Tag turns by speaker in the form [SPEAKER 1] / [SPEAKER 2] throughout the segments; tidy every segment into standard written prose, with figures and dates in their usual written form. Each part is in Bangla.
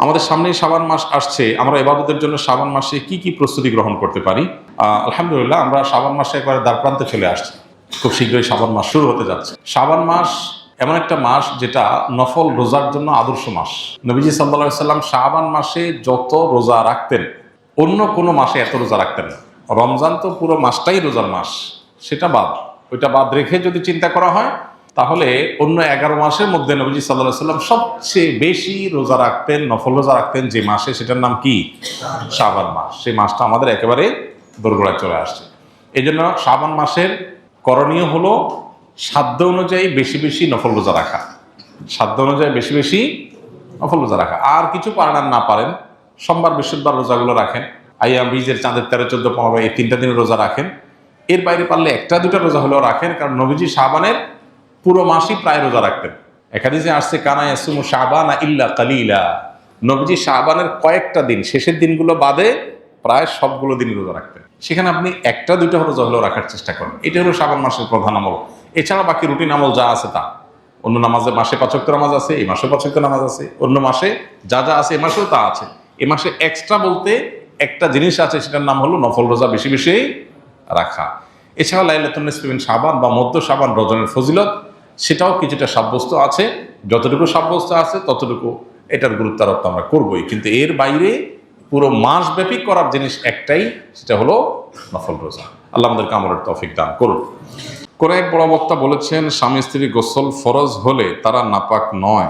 [SPEAKER 1] আমাদের সামনেই শাবান মাস আসছে, আমরা ইবাদতের জন্য শাবান মাসে কি কি প্রস্তুতি গ্রহণ করতে পারি? আলহামদুলিল্লাহ, আমরা শাবান মাসে একবারে দ্বারপ্রান্তে চলে আসছি। খুব শীঘ্রই শাবান মাস শুরু হতে যাচ্ছে। শাবান মাস এমন একটা মাস যেটা নফল রোজার জন্য আদর্শ মাস। নবীজি সাল্লাল্লাহু আলাইহি সাল্লাম শাবান মাসে যত রোজা রাখতেন, অন্য কোনো মাসে এত রোজা রাখতেন না। রমজান তো পুরো মাসটাই রোজার মাস, সেটা বাদ। ওইটা বাদ রেখে যদি চিন্তা করা হয়, তাহলে অন্য 11 মাসের মধ্যে নবীজি সাল্লাল্লাহু আলাইহি সাল্লাম সবচেয়ে বেশি রোজা রাখতেন, নফল রোজা রাখতেন যে মাসে, সেটার নাম কি? শাবান মাস। সেই মাসটা আমাদের একেবারে দোরগোড়ায় চলে আসছে। এই জন্য শাবান মাসের করণীয় হলো সাধ্য অনুযায়ী বেশি বেশি নফল রোজা রাখা। সাধ্য অনুযায়ী বেশি বেশি নফল রোজা রাখা। আর কিছু পারেন আর না পারেন, সোমবার বৃহস্পতিবার রোজাগুলো রাখেন, আইয়াম বীজের চাঁদের 13, 14, 15 এই 3টা দিনের রোজা রাখেন। এর বাইরে পারলে 1টা 2টা রোজা হলেও রাখেন, কারণ নবীজি শাবানের পুরো মাসই প্রায় রোজা রাখতেন। একাদিসে আসছে কানা ইয়াসুমু শাবানা ইল্লা কালিলা। নবীজি শাবানের কয়েকটা দিন, শেষের দিনগুলো বাদে প্রায় সবগুলো দিন রোজা রাখতেন। সেখানে আপনি 1টা 2টা রোজা হলেও রাখার চেষ্টা করেন। এটা হলো শাবান মাসের প্রধান আমল। এছাড়া বাকি রুটিন আমল যা আছে তা, অন্য নামাজে মাসে 5 ওয়াক্ত নামাজ আছে, এই মাসে 5 ওয়াক্ত নামাজ আছে, অন্য মাসে যা যা আছে এ মাসেও তা আছে। এ মাসে এক্সট্রা বলতে একটা জিনিস আছে, সেটার নাম হলো নফল রোজা বেশি বেশি রাখা। এছাড়া লাইলাতুন নিসফি মিন শাবান বা মধ্য শাবান রজনের ফজিলত, সেটাও কিছুটা সাব্যস্ত আছে। যতটুকু সাব্যস্ত আছে ততটুকু এটার গুরুত্ব আরোপ আমরা করবোই, কিন্তু এর বাইরে পুরো মাস ব্যাপী করার জিনিস একটাই, সেটা হলো নফল রোজা। আল্লাহ আমাদেরকে আমলের তৌফিক দান করুন। কোন এক বড় বক্তা বলেছেন, স্বামী স্ত্রী গোসল ফরজ হলে তারা নাপাক নয়,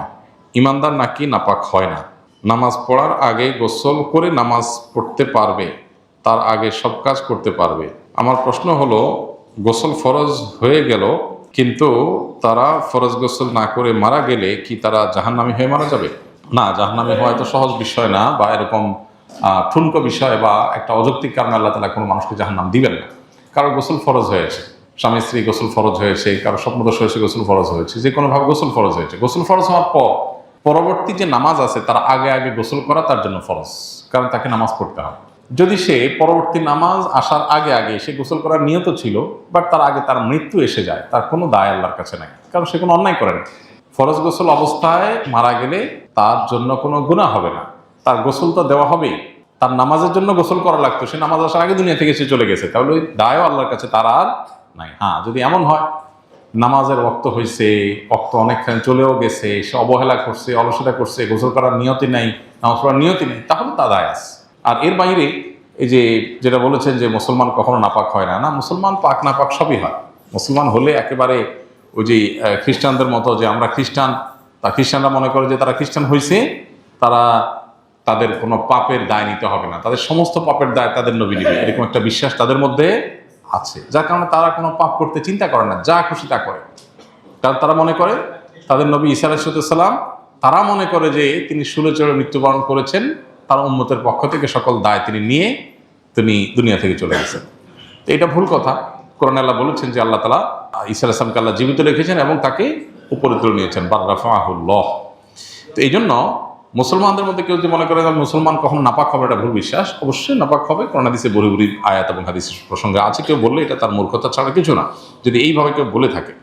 [SPEAKER 1] ইমানদার নাকি নাপাক হয় না। নামাজ পড়ার আগে গোসল করে নামাজ পড়তে পারবে, তার আগে সব কাজ করতে পারবে। আমার প্রশ্ন হলো, গোসল ফরজ হয়ে গেল কিন্তু তারা ফরজ গোসল না করে মারা গেলে কি তারা জাহান্নামী হয়ে মারা যাবে? না, জাহান্নামী হওয়া তো সহজ বিষয় না, বা এরকম ঠুনকো বিষয় বা একটা অযৌক্তিক কারণে আল্লাহ তাআলা কোনো মানুষকে জাহান্নাম দিবেন না। কারো গোসল ফরজ হয়েছে, স্বামী স্ত্রী গোসল ফরজ হয়েছে, কারো স্বপ্নদোষ হয়েছে গোসল ফরজ হয়েছে, যে কোনোভাবে গোসল ফরজ হয়েছে। গোসল ফরজ হওয়ার পর পরবর্তী যে নামাজ আছে তার আগে আগে গোসল করা তার জন্য ফরজ, কারণ তাকে নামাজ পড়তে হবে। যদি সে পরবর্তী নামাজ আসার আগে আগে সে গোসল করার নিয়ত ছিল, বাট তার আগে তার মৃত্যু এসে যায়, তার কোনো দায় আল্লাহর কাছে নাই, কারণ সে কোনো অন্যায় করে না। ফরজ গোসল অবস্থায় মারা গেলে তার জন্য কোনো গুনাহ হবে না, তার গোসল তো দেওয়া হবেই। তার নামাজের জন্য গোসল করা লাগতো, সে নামাজ আসার আগে দুনিয়া থেকে সে চলে গেছে, তাহলে ওই দায়ও আল্লাহর কাছে তার আর নাই। হ্যাঁ, যদি এমন হয় নামাজের ওয়াক্ত হয়েছে, ওয়াক্ত অনেকখানি চলেও গেছে, সে অবহেলা করছে, অলসতা করছে, গোসল করার নিয়তি নাই, নামাজ পড়ার নিয়তি নেই, তাহলে তা দায় আছে। আর এর বাইরে এই যে যেটা বলেছেন যে মুসলমান কখনো নাপাক হয় না, না, মুসলমান পাক নাপাক সবই হয়। মুসলমান হলে একেবারে ওই যে খ্রিস্টানদের মতো যে আমরা খ্রিস্টান, তা খ্রিস্টানরা মনে করে যে তারা খ্রিস্টান হয়েছে, তারা তাদের কোনো পাপের দায় নিতে হবে না, তাদের সমস্ত পাপের দায় তাদের নবী নেবে, এরকম একটা বিশ্বাস তাদের মধ্যে আছে, যার কারণে তারা কোনো পাপ করতে চিন্তা করে না, যা খুশি তা করে। কারণ তারা মনে করে তাদের নবী ঈসা আলাইহিস সালাম, তারা মনে করে যে তিনি শূলে চড়ে মৃত্যুবরণ করেছেন, তার উম্মতের পক্ষ থেকে সকল দায় তিনি নিয়ে তিনি দুনিয়া থেকে চলে গেছেন। তো এটা ভুল কথা। কোরআনে আল্লাহ বলেছেন যে আল্লাহ তাআলা ঈসা আলাইহিস সালামকে আল্লাহ জীবিত রেখেছেন এবং তাকে উপরে তুলে নিয়েছেন, বাল রাফাহুল্লাহ। তো এই জন্য মুসলমানদের মধ্যে কেউ যদি মনে করে যে মুসলমান কখনো নাপাক হবে, এটা ভুল বিশ্বাস। অবশ্যই নাপাক হবে, কোরআন হাদিসে বড়ি বড়ি আয়াত এবং হাদিসের প্রসঙ্গে আছে। কেউ বললে এটা তার মূর্খতা ছাড়া কিছু না, যদি এইভাবে কেউ বলে থাকে।